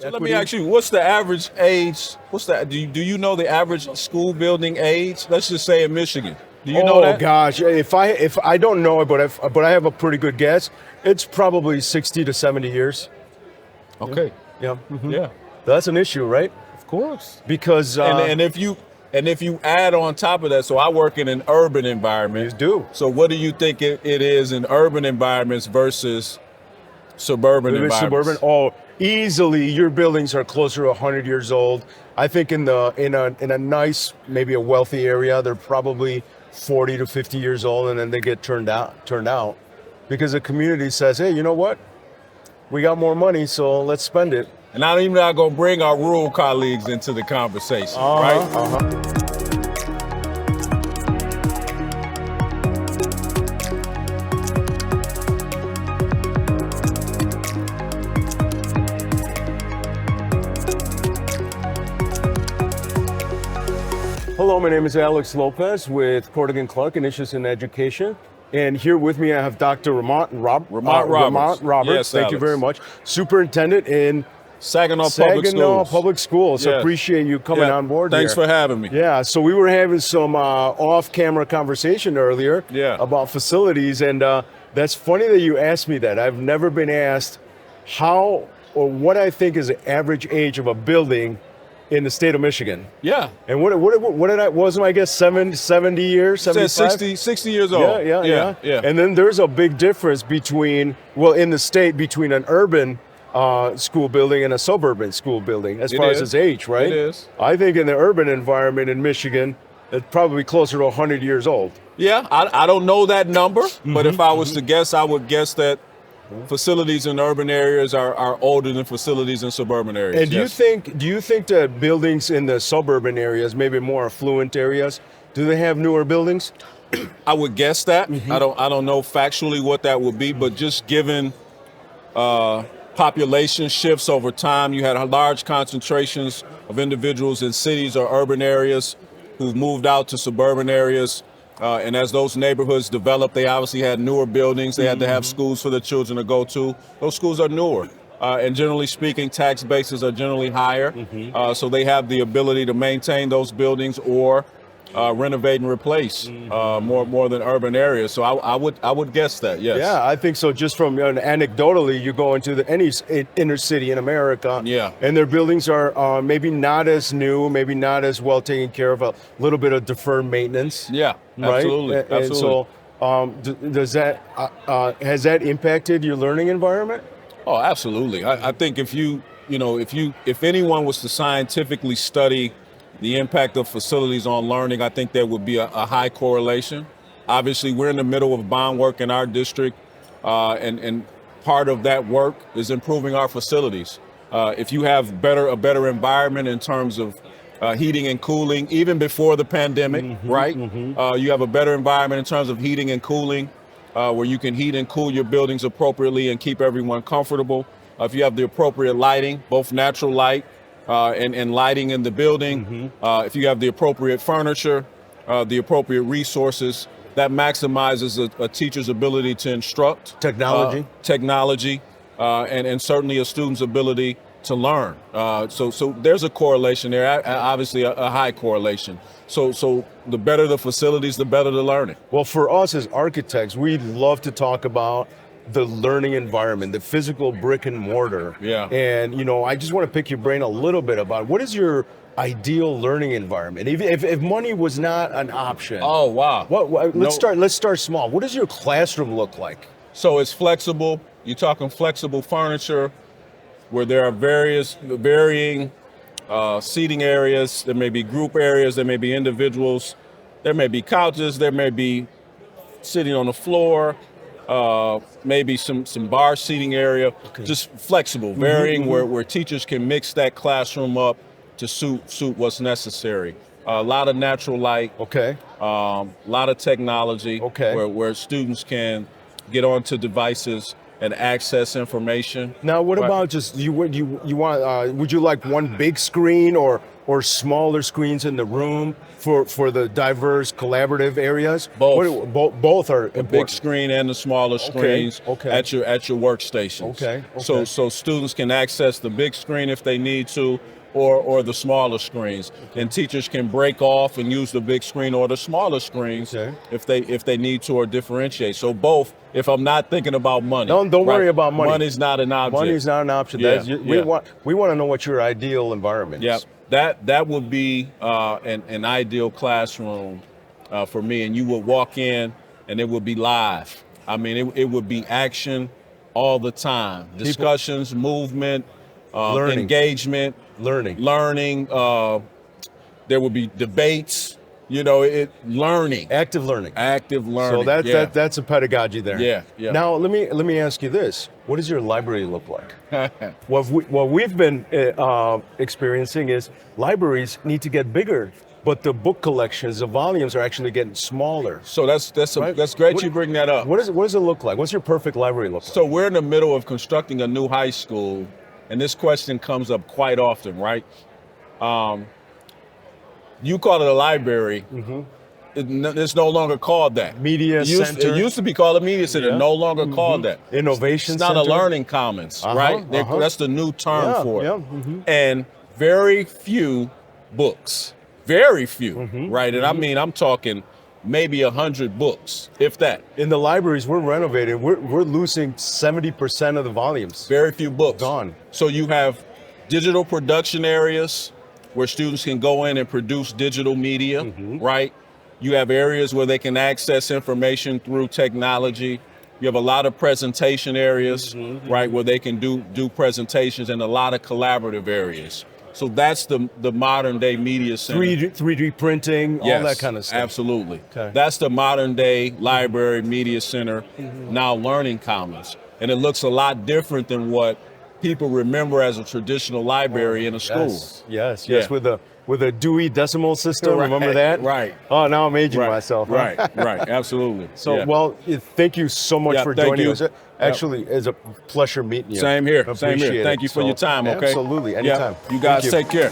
So let me ask you, what's the average age? Do you know the average school building age? Let's just say in Michigan. Do you know that? Oh gosh, if I don't know it, but I have a pretty good guess. It's probably 60 to 70 years. Okay. Yeah. Yeah. That's an issue, right? Of course. Because And if you add on top of that, so I work in an urban environment. You do. So what do you think it is in urban environments versus suburban environments? Suburban. Oh, easily your buildings are closer to 100 years old. I think in a nice, maybe a wealthy area, they're probably 40 to 50 years old, and then they get turned out because the community says, hey, you know what? We got more money, so let's spend it. And I'm even not going to bring our rural colleagues into the conversation, right? Hello, my name is Alex Lopez with Corrigan Clark Initiatives in Education. And here with me, I have Dr. Ramont Roberts. Ramont Roberts. Yes, thank you very much. Superintendent in Saginaw Public Schools. So yes. Appreciate you coming on board. Thanks for having me. Yeah, so we were having some off-camera conversation earlier about facilities, and that's funny that you asked me that. I've never been asked how or what I think is the average age of a building in the state of Michigan. Yeah. And what did I, wasn't I guess 70 years, 75? 60 years old. Yeah. And then there's a big difference between an urban school building and a suburban school building as far as its age, right? It is. I think in the urban environment in Michigan, it's probably closer to 100 years old. Yeah, I don't know that number, but if I was to guess, I would guess that facilities in urban areas are older than facilities in suburban areas. And do you think that buildings in the suburban areas, maybe more affluent areas, do they have newer buildings? I would guess that. I don't know factually what that would be, but just given population shifts over time, you had large concentrations of individuals in cities or urban areas who've moved out to suburban areas. And as those neighborhoods developed, they obviously had newer buildings. They had to have schools for the children to go to. Those schools are newer. And generally speaking, tax bases are generally higher. So they have the ability to maintain those buildings or renovate and replace more than urban areas. So I would guess that, yes. Yeah, I think so. Just from anecdotally, you go into any inner city in America, and their buildings are maybe not as new, maybe not as well taken care of, a little bit of deferred maintenance. Yeah, right? Absolutely. And so does that has that impacted your learning environment? Oh, absolutely. I think if anyone was to scientifically study the impact of facilities on learning, I think there would be a high correlation. Obviously, we're in the middle of bond work in our district, and part of that work is improving our facilities. If you have a better environment in terms of heating and cooling, even before the pandemic, right? You have a better environment in terms of heating and cooling, where you can heat and cool your buildings appropriately and keep everyone comfortable. If you have the appropriate lighting, both natural light, and lighting in the building, if you have the appropriate furniture, the appropriate resources, that maximizes a teacher's ability to instruct. Technology, and certainly a student's ability to learn. So there's a correlation there, obviously a high correlation. So the better the facilities, the better the learning. Well, for us as architects, we love to talk about the learning environment, the physical brick and mortar. Yeah. And, I just want to pick your brain a little bit about what is your ideal learning environment? If money was not an option. Oh, wow. Let's start small. What does your classroom look like? So it's flexible. You're talking flexible furniture where there are varying seating areas. There may be group areas. There may be individuals. There may be couches. There may be sitting on the floor. Maybe some bar seating area, just flexible, varying where teachers can mix that classroom up to suit what's necessary. A lot of natural light, a lot of technology, where students can get onto devices and access information. Now, what about just would you like one big screen or or smaller screens in the room for the diverse collaborative areas? Both. Both are The important. big screen and the smaller screens okay. at your workstations. Okay. So students can access the big screen if they need to, or the smaller screens. And teachers can break off and use the big screen or the smaller screens if they need to, or differentiate. So both. If I'm not thinking about money, Don't worry about money. Money's not an object. Money's not an option. Yeah, We want to know what your ideal environment is. That would be an ideal classroom for me. And you would walk in, and it would be live. I mean, it would be action all the time. Discussions, movement, Learning. engagement, Learning. There would be debates. Learning. Active learning. So that's a pedagogy there. Yeah. Now let me ask you this: what does your library look like? What we've been experiencing is libraries need to get bigger, but the book collections, the volumes are actually getting smaller. So that's great you bring that up. What does it look like? What's your perfect library look like? So we're in the middle of constructing a new high school, and this question comes up quite often, right? You call it a library. It's no longer called that. Media center. It used to be called a media center. No longer called that. Innovation It's not center. a learning commons, right? That's the new term for it. And very few books. Very few, right? And I mean, I'm talking maybe 100 books, if that. In the libraries we're renovating, we're losing 70% of the volumes. Very few books. Gone. So you have digital production areas where students can go in and produce digital media, right? You have areas where they can access information through technology. You have a lot of presentation areas, right, where they can do presentations, and a lot of collaborative areas. So that's the modern day media center. 3D printing, all that kind of stuff. Absolutely. Okay. That's the modern day library media center, now learning commons. And it looks a lot different than what people remember as a traditional library in a school. Yes, with a Dewey Decimal System. Right, Remember that? right. Oh, now I'm aging myself. Huh? Right, absolutely. So, well, thank you so much for thank joining you. us. Actually, it's a pleasure meeting you. Same here. Appreciate Thank you for your time, okay? Absolutely, anytime. You guys take care.